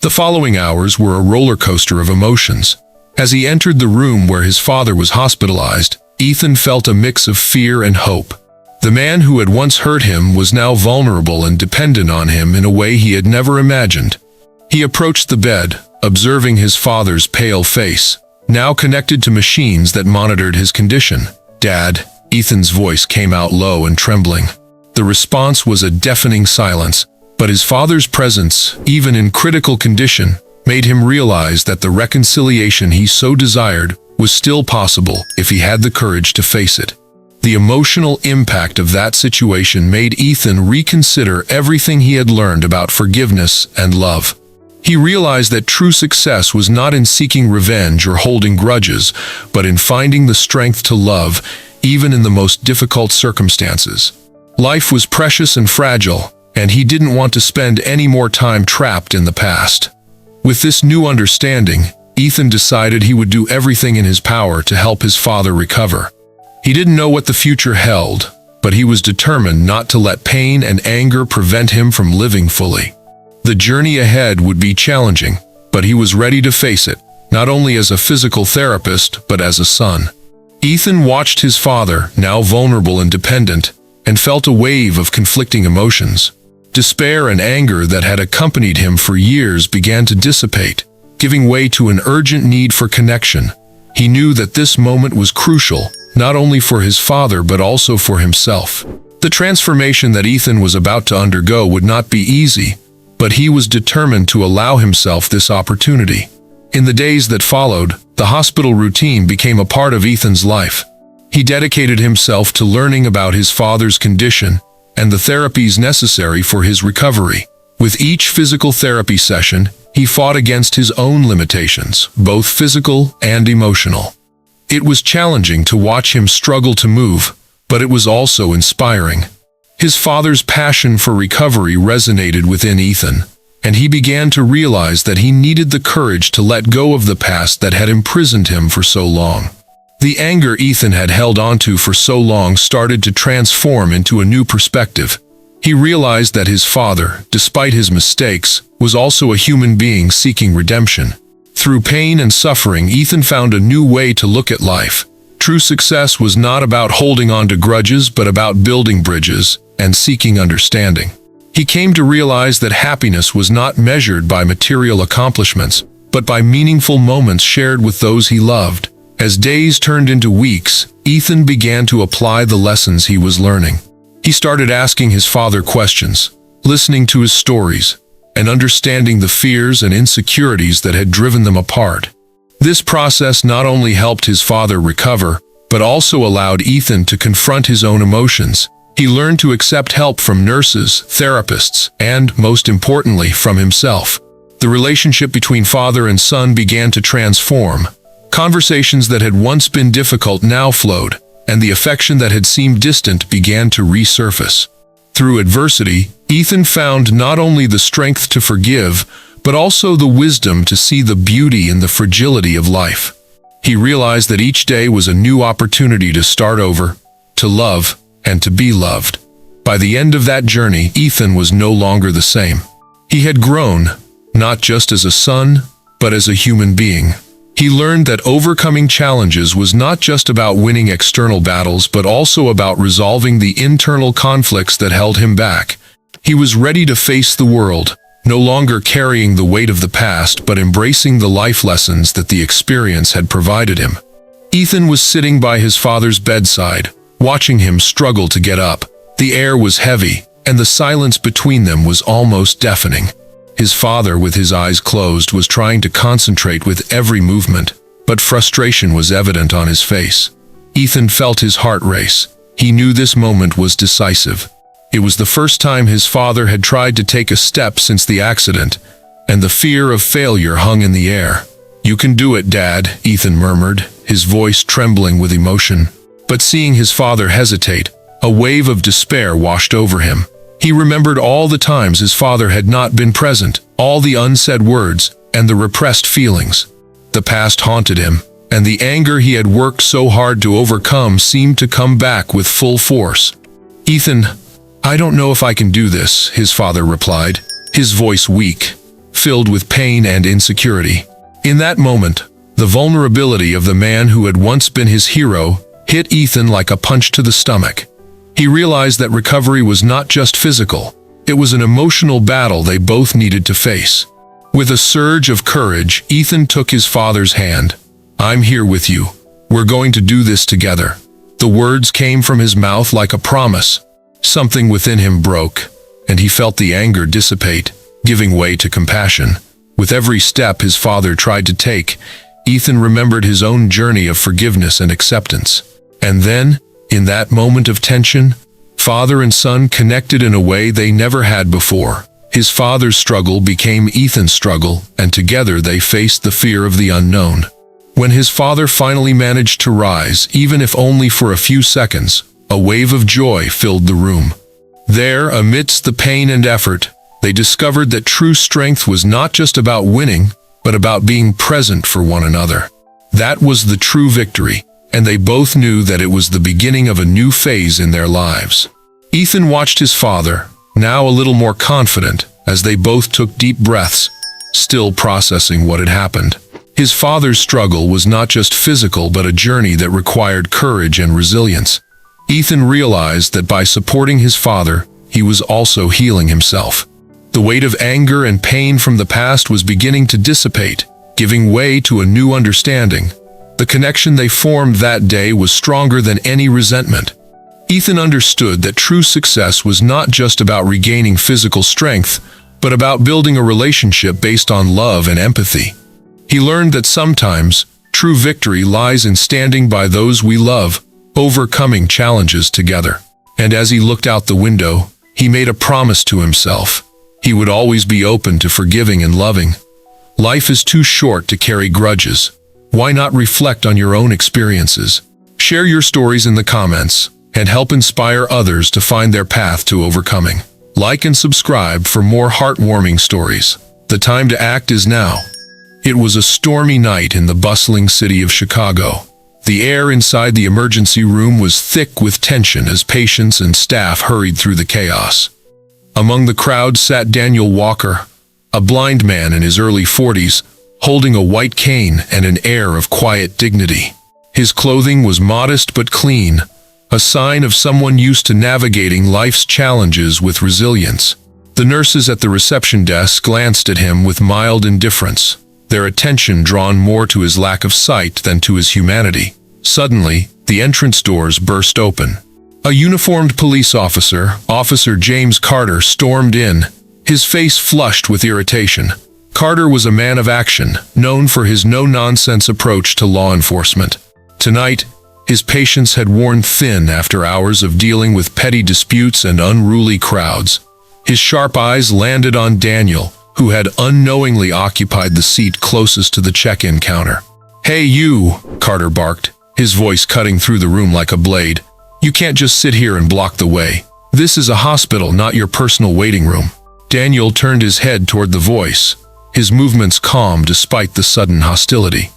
The following hours were a roller coaster of emotions. As he entered the room where his father was hospitalized, Ethan felt a mix of fear and hope. The man who had once hurt him was now vulnerable and dependent on him in a way he had never imagined. He approached the bed, observing his father's pale face, now connected to machines that monitored his condition. "Dad," Ethan's voice came out low and trembling. The response was a deafening silence, but his father's presence, even in critical condition, made him realize that the reconciliation he so desired was still possible if he had the courage to face it. The emotional impact of that situation made Ethan reconsider everything he had learned about forgiveness and love. He realized that true success was not in seeking revenge or holding grudges, but in finding the strength to love, even in the most difficult circumstances. Life was precious and fragile, and he didn't want to spend any more time trapped in the past. With this new understanding, Ethan decided he would do everything in his power to help his father recover. He didn't know what the future held, but he was determined not to let pain and anger prevent him from living fully. The journey ahead would be challenging, but he was ready to face it, not only as a physical therapist, but as a son. Ethan watched his father, now vulnerable and dependent, and felt a wave of conflicting emotions. Despair and anger that had accompanied him for years began to dissipate, giving way to an urgent need for connection. He knew that this moment was crucial, not only for his father but also for himself. The transformation that Ethan was about to undergo would not be easy, but he was determined to allow himself this opportunity. In the days that followed, the hospital routine became a part of Ethan's life. He dedicated himself to learning about his father's condition and the therapies necessary for his recovery. With each physical therapy session, he fought against his own limitations, both physical and emotional. It was challenging to watch him struggle to move, but it was also inspiring. His father's passion for recovery resonated within Ethan, and he began to realize that he needed the courage to let go of the past that had imprisoned him for so long. The anger Ethan had held onto for so long started to transform into a new perspective. He realized that his father, despite his mistakes, was also a human being seeking redemption. Through pain and suffering, Ethan found a new way to look at life. True success was not about holding on to grudges, but about building bridges and seeking understanding. He came to realize that happiness was not measured by material accomplishments, but by meaningful moments shared with those he loved. As days turned into weeks, Ethan began to apply the lessons he was learning. He started asking his father questions, listening to his stories, and understanding the fears and insecurities that had driven them apart. This process not only helped his father recover, but also allowed Ethan to confront his own emotions. He learned to accept help from nurses, therapists, and, most importantly, from himself. The relationship between father and son began to transform. Conversations that had once been difficult now flowed, and the affection that had seemed distant began to resurface. Through adversity, Ethan found not only the strength to forgive, but also the wisdom to see the beauty in the fragility of life. He realized that each day was a new opportunity to start over, to love, and to be loved. By the end of that journey, Ethan was no longer the same. He had grown, not just as a son, but as a human being. He learned that overcoming challenges was not just about winning external battles, but also about resolving the internal conflicts that held him back. He was ready to face the world, no longer carrying the weight of the past, but embracing the life lessons that the experience had provided him. Ethan was sitting by his father's bedside, watching him struggle to get up. The air was heavy, and the silence between them was almost deafening. His father, with his eyes closed, was trying to concentrate with every movement, but frustration was evident on his face. Ethan felt his heart race. He knew this moment was decisive. It was the first time his father had tried to take a step since the accident, and the fear of failure hung in the air. "You can do it, Dad," Ethan murmured, his voice trembling with emotion. But seeing his father hesitate, a wave of despair washed over him. He remembered all the times his father had not been present, all the unsaid words, and the repressed feelings. The past haunted him, and the anger he had worked so hard to overcome seemed to come back with full force. "Ethan, I don't know if I can do this," his father replied, his voice weak. filled with pain and insecurity. In that moment, the vulnerability of the man who had once been his hero hit Ethan like a punch to the stomach. He realized that recovery was not just physical, it was an emotional battle they both needed to face. With a surge of courage, Ethan took his father's hand. "I'm here with you. We're going to do this together." The words came from his mouth like a promise. Something within him broke, and he felt the anger dissipate, giving way to compassion. With every step his father tried to take, Ethan remembered his own journey of forgiveness and acceptance. And then, in that moment of tension, father and son connected in a way they never had before. His father's struggle became Ethan's struggle, and together they faced the fear of the unknown. When his father finally managed to rise, even if only for a few seconds, a wave of joy filled the room. There, amidst the pain and effort, they discovered that true strength was not just about winning, but about being present for one another. That was the true victory, and they both knew that it was the beginning of a new phase in their lives. Ethan watched his father, now a little more confident, as they both took deep breaths, still processing what had happened. His father's struggle was not just physical but a journey that required courage and resilience. Ethan realized that by supporting his father, he was also healing himself. The weight of anger and pain from the past was beginning to dissipate, giving way to a new understanding. The connection they formed that day was stronger than any resentment. Ethan understood that true success was not just about regaining physical strength, but about building a relationship based on love and empathy. He learned that sometimes, true victory lies in standing by those we love, overcoming challenges together. And as he looked out the window, he made a promise to himself. He would always be open to forgiving and loving. Life is too short to carry grudges. Why not reflect on your own experiences? Share your stories in the comments and help inspire others to find their path to overcoming. Like and subscribe for more heartwarming stories. The time to act is now. It was a stormy night in the bustling city of Chicago. The air inside the emergency room was thick with tension as patients and staff hurried through the chaos. Among the crowd sat Daniel Walker, a blind man in his early 40s, holding a white cane and an air of quiet dignity. His clothing was modest but clean, a sign of someone used to navigating life's challenges with resilience. The nurses at the reception desk glanced at him with mild indifference, their attention drawn more to his lack of sight than to his humanity. Suddenly, the entrance doors burst open. A uniformed police officer, Officer James Carter, stormed in, his face flushed with irritation. Carter was a man of action, known for his no-nonsense approach to law enforcement. Tonight, his patience had worn thin after hours of dealing with petty disputes and unruly crowds. His sharp eyes landed on Daniel, who had unknowingly occupied the seat closest to the check-in counter. "Hey you," Carter barked, his voice cutting through the room like a blade. "You can't just sit here and block the way. This is a hospital, not your personal waiting room." Daniel turned his head toward the voice, his movements calm despite the sudden hostility.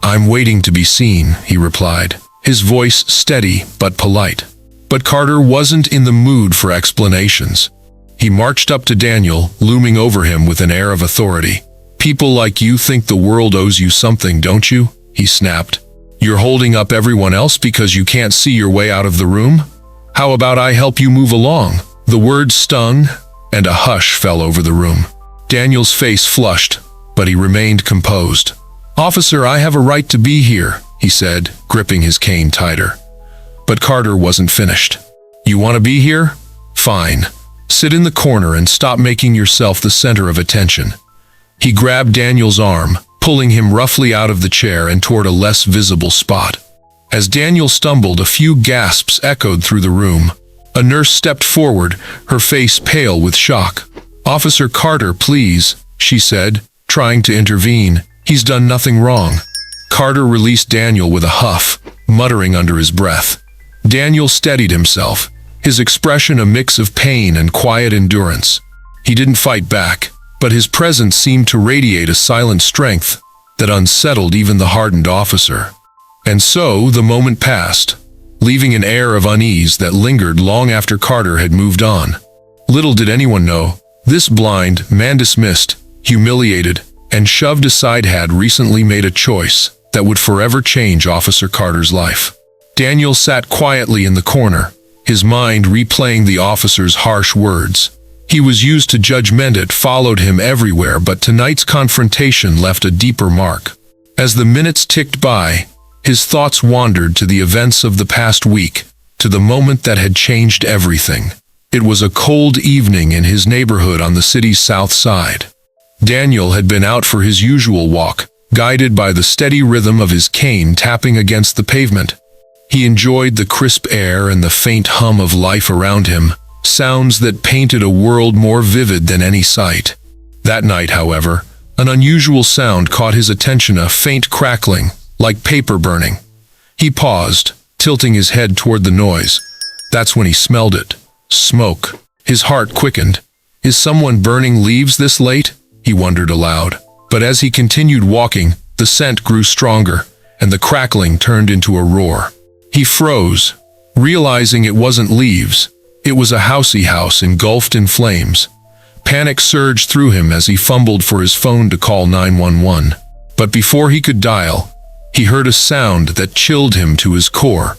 "I'm waiting to be seen," he replied, his voice steady but polite. But Carter wasn't in the mood for explanations. He marched up to Daniel, looming over him with an air of authority. "People like you think the world owes you something, don't you?" he snapped. "You're holding up everyone else because you can't see your way out of the room? How about I help you move along?" The words stung, and a hush fell over the room. Daniel's face flushed, but he remained composed. "Officer, I have a right to be here," he said, gripping his cane tighter. But Carter wasn't finished. "You want to be here? Fine. Sit in the corner and stop making yourself the center of attention." He grabbed Daniel's arm, pulling him roughly out of the chair and toward a less visible spot. As Daniel stumbled, a few gasps echoed through the room. A nurse stepped forward, her face pale with shock. "Officer Carter, please," she said, trying to intervene. "He's done nothing wrong." Carter released Daniel with a huff, muttering under his breath. Daniel steadied himself, his expression a mix of pain and quiet endurance. He didn't fight back, but his presence seemed to radiate a silent strength that unsettled even the hardened officer. And so the moment passed, leaving an air of unease that lingered long after Carter had moved on. Little did anyone know, this blind, man-dismissed, humiliated, and shoved aside had recently made a choice that would forever change Officer Carter's life. Daniel sat quietly in the corner, his mind replaying the officer's harsh words. He was used to judgment. It followed him everywhere, but tonight's confrontation left a deeper mark. As the minutes ticked by, his thoughts wandered to the events of the past week, to the moment that had changed everything. It was a cold evening in his neighborhood on the city's south side. Daniel had been out for his usual walk, guided by the steady rhythm of his cane tapping against the pavement. He enjoyed the crisp air and the faint hum of life around him, sounds that painted a world more vivid than any sight. That night, however, an unusual sound caught his attention, a faint crackling, like paper burning. He paused, tilting his head toward the noise. That's when he smelled it. Smoke. His heart quickened. Is someone burning leaves this late? He wondered aloud. But as he continued walking, the scent grew stronger, and the crackling turned into a roar. He froze, realizing it wasn't leaves. It was a house engulfed in flames. Panic surged through him as he fumbled for his phone to call 911. But before he could dial, he heard a sound that chilled him to his core.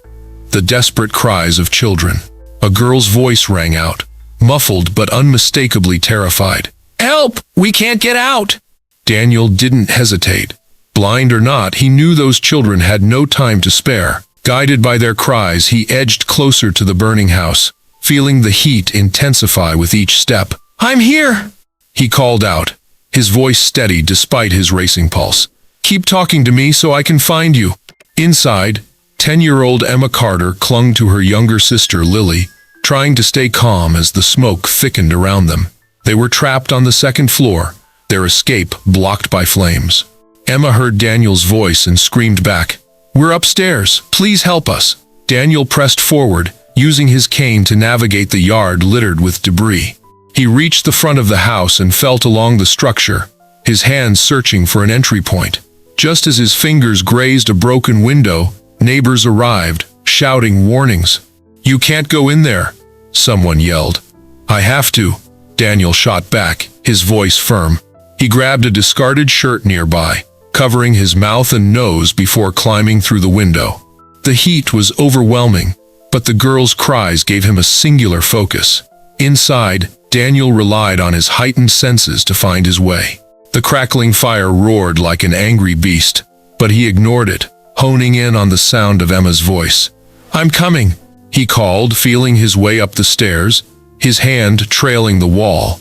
The desperate cries of children. A girl's voice rang out, muffled but unmistakably terrified. "Help! We can't get out!" Daniel didn't hesitate. Blind or not, he knew those children had no time to spare. Guided by their cries, he edged closer to the burning house, feeling the heat intensify with each step. "I'm here!" he called out, his voice steady despite his racing pulse. "Keep talking to me so I can find you." Inside, 10-year-old Emma Carter clung to her younger sister Lily, trying to stay calm as the smoke thickened around them. They were trapped on the second floor, their escape blocked by flames. Emma heard Daniel's voice and screamed back, "We're upstairs. Please help us." Daniel pressed forward, using his cane to navigate the yard littered with debris. He reached the front of the house and felt along the structure, his hands searching for an entry point. Just as his fingers grazed a broken window, neighbors arrived, shouting warnings. "You can't go in there," someone yelled. "I have to," Daniel shot back, his voice firm. He grabbed a discarded shirt nearby, covering his mouth and nose before climbing through the window. The heat was overwhelming, but the girls' cries gave him a singular focus. Inside, Daniel relied on his heightened senses to find his way. The crackling fire roared like an angry beast, but he ignored it, honing in on the sound of Emma's voice. "I'm coming," he called, feeling his way up the stairs, his hand trailing the wall.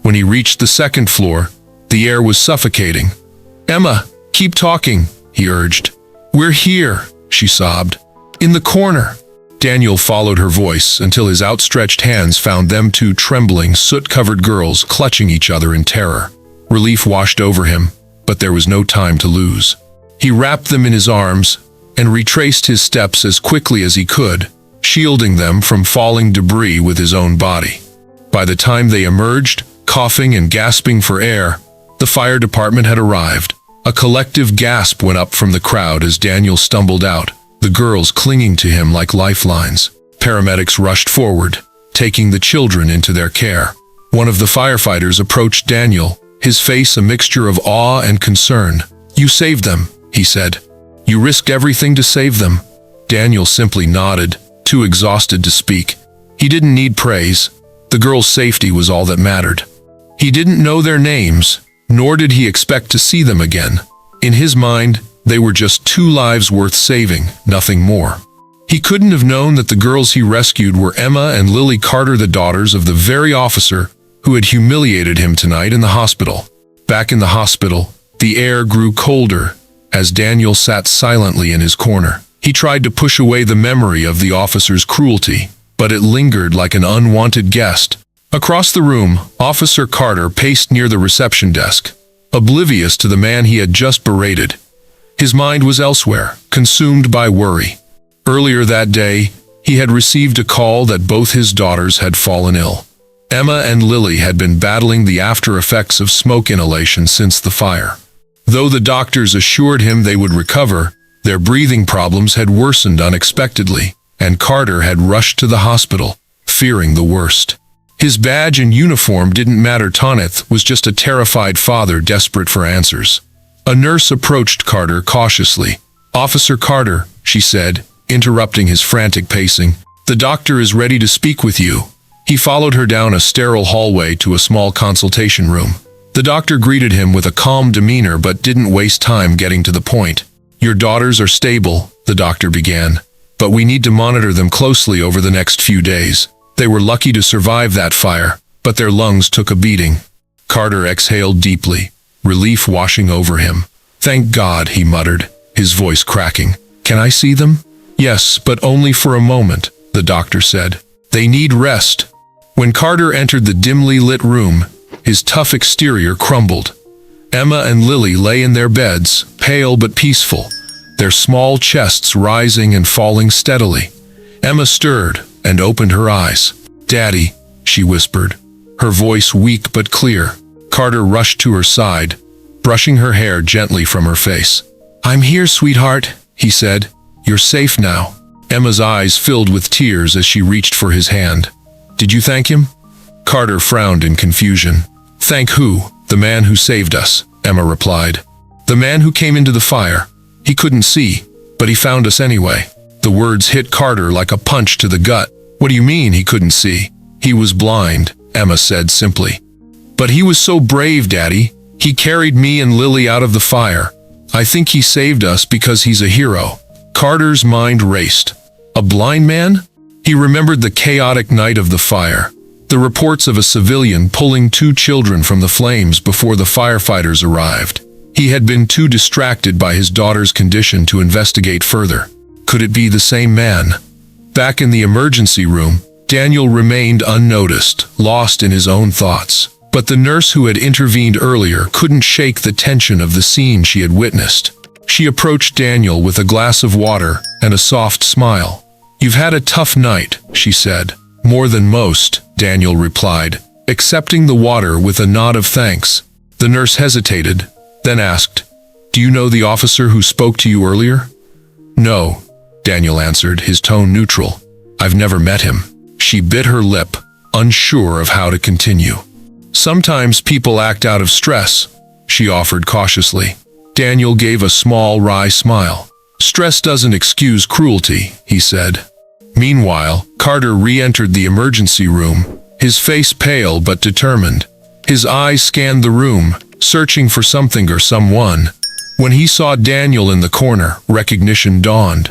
When he reached the second floor, the air was suffocating. "Emma, keep talking," he urged. "We're here," she sobbed. "In the corner." Daniel followed her voice until his outstretched hands found them two trembling, soot-covered girls clutching each other in terror. Relief washed over him, but there was no time to lose. He wrapped them in his arms and retraced his steps as quickly as he could, shielding them from falling debris with his own body. By the time they emerged, coughing and gasping for air, the fire department had arrived. A collective gasp went up from the crowd as Daniel stumbled out, the girls clinging to him like lifelines. Paramedics rushed forward, taking the children into their care. One of the firefighters approached Daniel, his face a mixture of awe and concern. "You saved them," he said. "You risked everything to save them." Daniel simply nodded, too exhausted to speak. He didn't need praise. The girls' safety was all that mattered. He didn't know their names, nor did he expect to see them again. In his mind, they were just two lives worth saving, nothing more. He couldn't have known that the girls he rescued were Emma and Lily Carter, the daughters of the very officer who had humiliated him tonight in the hospital. Back in the hospital, the air grew colder as Daniel sat silently in his corner. He tried to push away the memory of the officer's cruelty, but it lingered like an unwanted guest. Across the room, Officer Carter paced near the reception desk, oblivious to the man he had just berated. His mind was elsewhere, consumed by worry. Earlier that day, he had received a call that both his daughters had fallen ill. Emma and Lily had been battling the after effects of smoke inhalation since the fire. Though the doctors assured him they would recover, their breathing problems had worsened unexpectedly, and Carter had rushed to the hospital, fearing the worst. His badge and uniform didn't matter. Tonith was just a terrified father desperate for answers. A nurse approached Carter cautiously. "Officer Carter," she said, interrupting his frantic pacing, "the doctor is ready to speak with you." He followed her down a sterile hallway to a small consultation room. The doctor greeted him with a calm demeanor but didn't waste time getting to the point. "Your daughters are stable," the doctor began, "but we need to monitor them closely over the next few days. They were lucky to survive that fire, but their lungs took a beating." Carter exhaled deeply, relief washing over him. "Thank God," he muttered, his voice cracking. "Can I see them?" "Yes, but only for a moment," the doctor said. "They need rest." When Carter entered the dimly lit room, his tough exterior crumbled. Emma and Lily lay in their beds, pale but peaceful, their small chests rising and falling steadily. Emma stirred and opened her eyes. "Daddy," she whispered, her voice weak but clear. Carter rushed to her side, brushing her hair gently from her face. "I'm here, sweetheart," he said. "You're safe now." Emma's eyes filled with tears as she reached for his hand. "Did you thank him?" Carter frowned in confusion. "Thank who?" "The man who saved us," Emma replied. "The man who came into the fire. He couldn't see, but he found us anyway." The words hit Carter like a punch to the gut. "What do you mean he couldn't see?" "He was blind," Emma said simply. "But he was so brave, Daddy. He carried me and Lily out of the fire. I think he saved us because he's a hero." Carter's mind raced. A blind man? He remembered the chaotic night of the fire, the reports of a civilian pulling 2 children from the flames before the firefighters arrived. He had been too distracted by his daughter's condition to investigate further. Could it be the same man? Back in the emergency room, Daniel remained unnoticed, lost in his own thoughts. But the nurse who had intervened earlier couldn't shake the tension of the scene she had witnessed. She approached Daniel with a glass of water and a soft smile. "You've had a tough night," she said. "More than most," Daniel replied, accepting the water with a nod of thanks. The nurse hesitated, then asked, "Do you know the officer who spoke to you earlier?" "No," Daniel answered, his tone neutral. "I've never met him." She bit her lip, unsure of how to continue. "Sometimes people act out of stress," she offered cautiously. Daniel gave a small, wry smile. "Stress doesn't excuse cruelty," he said. Meanwhile, Carter re-entered the emergency room, his face pale but determined. His eyes scanned the room, searching for something or someone. When he saw Daniel in the corner, recognition dawned.